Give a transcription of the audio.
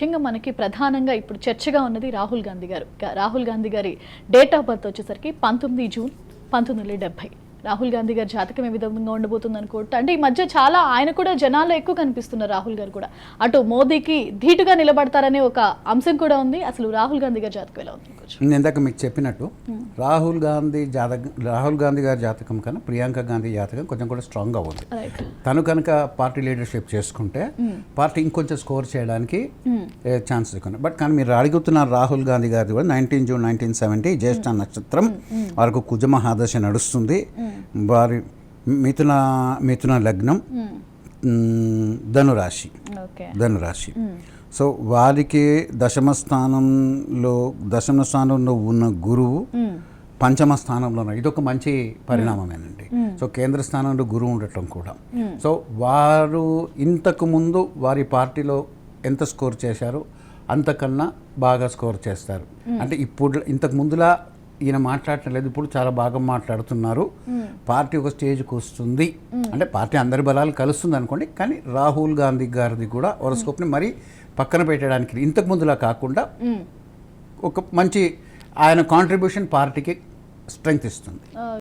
ముఖ్యంగా మనకి ప్రధానంగా ఇప్పుడు చర్చగా ఉన్నది రాహుల్ గాంధీ గారు. రాహుల్ గాంధీ గారి డేట్ ఆఫ్ బర్త్ వచ్చేసరికి 19 జూన్ 1970. రాహుల్ గాంధీ గారి జాతకం ఏ విధంగా ఉండబోతుంది అనుకోవట్టు అంటే ఈ మధ్య చాలా ఆయన కూడా జనాల్లో ఎక్కువ కనిపిస్తున్నారు. రాహుల్ గారు కూడా అటు మోదీకి ధీటుగా నిలబడతారనే ఒక అంశం కూడా ఉంది. అసలు రాహుల్ గాంధీ గారి జాతకం ఎలా ఉంది? నేను ఇందాక మీకు చెప్పినట్టు రాహుల్ గాంధీ గారి జాతకం కన్నా ప్రియాంక గాంధీ జాతకం కొంచెం కూడా స్ట్రాంగ్గా ఉంది. తను కనుక పార్టీ లీడర్షిప్ చేసుకుంటే పార్టీ ఇంకొంచెం స్కోర్ చేయడానికి ఛాన్స్ ఎక్కువ. బట్ కానీ మీరు అడుగుతున్న రాహుల్ గాంధీ గారిది కూడా 19 జూన్ 1970 జ్యేష్ఠ నక్షత్రం వరకు కుజమహాదశ నడుస్తుంది. వారి మిథున లగ్నం, ధనురాశి. సో వారికి దశమ స్థానంలో ఉన్న గురువు పంచమ స్థానంలో ఉన్న ఇదొక మంచి పరిణామమేనండి. సో కేంద్ర స్థానంలో గురువు ఉండటం కూడా. సో వారు ఇంతకు ముందు వారి పార్టీలో ఎంత స్కోర్ చేశారో అంతకన్నా బాగా స్కోర్ చేస్తారు. అంటే ఇప్పుడు ఇంతకు ముందులా ఈయన మాట్లాడటం లేదు, ఇప్పుడు చాలా బాగా మాట్లాడుతున్నారు. పార్టీ ఒక స్టేజ్కి వస్తుంది అంటే పార్టీ అందరి బలాలు కలుస్తుంది అనుకోండి. కానీ రాహుల్ గాంధీ గారిది కూడా హోరోస్కోప్ని మరీ పక్కన పెట్టడానికి ఇంతకు ముందులా కాకుండా ఒక మంచి ఆయన కాంట్రిబ్యూషన్ పార్టీకి స్ట్రెంగ్త్ ఇస్తుంది.